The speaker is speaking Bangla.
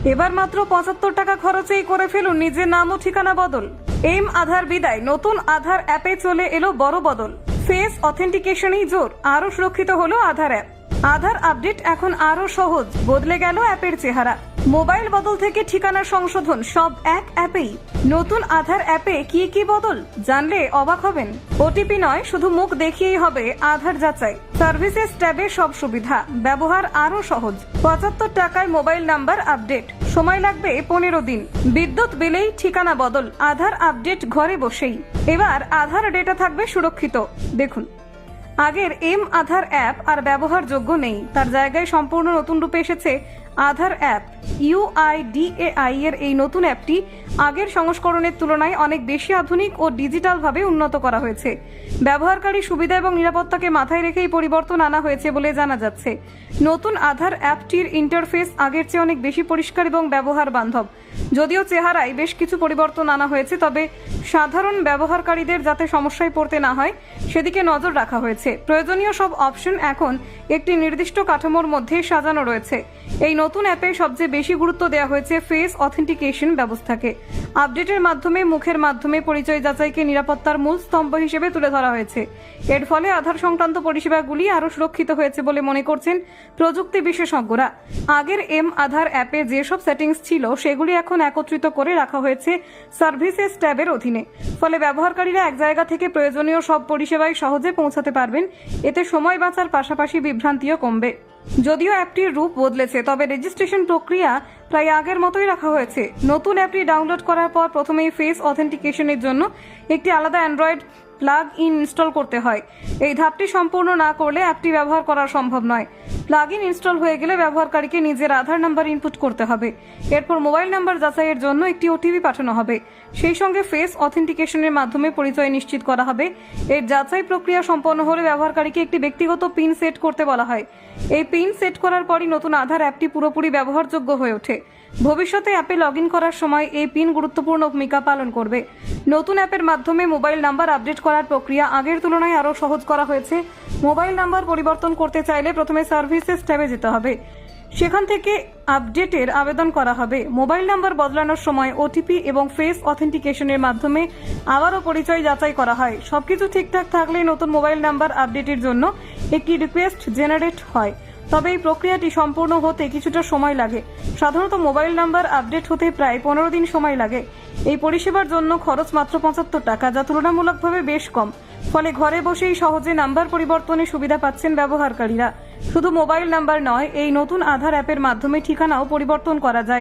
এবার মাত্র 75 টাকা খরচেই করে ফেলুন নিজের নাম ও ঠিকানা বদল। এম আধার বিদায়, নতুন আধার অ্যাপে চলে এলো বড় বদল। ফেস অথেন্টিকেশনই জোর, আরো সুরক্ষিত হলো আধার অ্যাপ। আধার আপডেট এখন আরো সহজ, বদলে গেল অ্যাপের চেহারা। মোবাইল বদল থেকে ঠিকানা সংশোধন সব এক অ্যাপেই। নতুন আধার অ্যাপে কি কি বদল জানলে অবাক হবেন। ওটিপি নয়, শুধু মুখ দেখিয়েই হবে আধার যাচাই। সার্ভিসেস ট্যাবে সব সুবিধা, ব্যবহার আরো সহজ। 75 টাকায় মোবাইল নাম্বার আপডেট, সময় লাগবে 15 দিন। বিদ্যুৎ বিলেই ঠিকানা বদল, আধার আপডেট ঘরে বসেই। এবার আধার ডেটা থাকবে সুরক্ষিত। দেখুন, আগের এম আধার অ্যাপ আর ব্যবহারযোগ্য নেই, তার জায়গায় সম্পূর্ণ নতুন রূপে এসেছে আধার অ্যাপ। UIDAI এর এই নতুন অ্যাপটি আগের সংস্করণের তুলনায় অনেক বেশি আধুনিক ও ডিজিটালভাবে উন্নত করা হয়েছে। ব্যবহারকারী সুবিধা এবং নিরাপত্তাকে মাথায় রেখেই পরিবর্তন আনা হয়েছে বলে জানা যাচ্ছে। নতুন আধার অ্যাপটির ইন্টারফেস আগের চেয়ে অনেক বেশি পরিষ্কার এবং ব্যবহার বান্ধব। যদিও চেহারায় বেশ কিছু পরিবর্তন আনা হয়েছে, তবে সাধারণ ব্যবহারকারীদের যাতে সমস্যায় পড়তে না হয় সেদিকে নজর রাখা হয়েছে। প্রয়োজনীয় সব অপশন এখন একটি নির্দিষ্ট কাঠামোর মধ্যে সাজানো রয়েছে। এই নতুন অ্যাপে সবচেয়ে বেশি গুরুত্ব দেওয়া হয়েছে ফেস অথেন্টিকেশন ব্যবস্থাকে। আপডেটের মাধ্যমে মুখের মাধ্যমে পরিচয় যাচাইকে নিরাপত্তার মূল স্তম্ভ হিসেবে তুলে ধরা হয়েছে। এর ফলে আধার সংক্রান্ত পরিষেবাগুলি আরও সুরক্ষিত হয়েছে বলে মনে করছেন প্রযুক্তি বিশেষজ্ঞরা। আগের এম আধার অ্যাপে যেসব সেটিংস ছিল সেগুলি এখন একত্রিত করে রাখা হয়েছে সার্ভিসেস ট্যাবের অধীনে। ফলে ব্যবহারকারীরা এক জায়গা থেকে প্রয়োজনীয় সব পরিষেবায় সহজে পৌঁছাতে পারবেন। এতে সময় বাঁচার পাশাপাশি বিভ্রান্তিও কমবে। যদিও অ্যাপটির রূপ বদলেছে, তবে রেজিস্ট্রেশন প্রক্রিয়া প্রায় আগের মতোই রাখা হয়েছে। নতুন অ্যাপটি ডাউনলোড করার পর প্রথমেই ফেস অথেন্টিকেশনের জন্য একটি আলাদা অ্যান্ড্রয়েড প্লাগ ইন ইনস্টল করতে হয়। এই ধাপটি সম্পূর্ণ না করলে অ্যাপটি ব্যবহার করা সম্ভব নয়। প্লাগ ইন ইনস্টল হয়ে গেলে ব্যবহারকারীকে নিজের আধার নাম্বার ইনপুট করতে হবে। এরপর মোবাইল নাম্বার যাচাইয়ের জন্য একটি ওটিপি পাঠানো হবে। সেই সঙ্গে ফেস অথেন্টিকেশনের মাধ্যমে পরিচয় নিশ্চিত করা হবে। এর যাচাই প্রক্রিয়া সম্পন্ন হলে ব্যবহারকারীকে একটি ব্যক্তিগত পিন সেট করতে বলা হয়। এই পিন সেট করার পরই নতুন আধার অ্যাপটি পুরোপুরি ব্যবহারযোগ্য হয়ে ওঠে। ভবিষ্যতে অ্যাপে লগ ইন করার সময় এই পিন গুরুত্বপূর্ণ ভূমিকা পালন করবে। নতুন অ্যাপের মাধ্যমে মোবাইল নাম্বার আপডেট করার প্রক্রিয়া আগের তুলনায় আরও সহজ করা হয়েছে। মোবাইল নাম্বার পরিবর্তন করতে চাইলে প্রথমে সার্ভিসেস ট্যাবে যেতে হবে, সেখান থেকে আপডেটের আবেদন করা হবে। মোবাইল নাম্বার বদলানোর সময় ওটিপি এবং ফেস অথেন্টিকেশনের মাধ্যমে আবারও পরিচয় যাচাই করা হয়। সবকিছু ঠিকঠাক থাকলে নতুন মোবাইল নাম্বার আপডেটের জন্য একটি রিকোয়েস্ট জেনারেট হয়। তবে এই প্রক্রিয়াটি সম্পূর্ণ হতে কিছুটা সময় লাগে। সাধারণত মোবাইল নাম্বার আপডেট হতে প্রায় 15 দিন সময় লাগে। এই পরিষেবার জন্য খরচ মাত্র 75 টাকা, যা তুলনামূলকভাবে বেশ কম। ফলে ঘরে বসেই সহজে নাম্বার পরিবর্তনের সুবিধা পাচ্ছেন ব্যবহারকারীরা। শুধু মোবাইল নাম্বার নয়, এই নতুন আধার অ্যাপের মাধ্যমে ঠিকানাও পরিবর্তন করা যায়।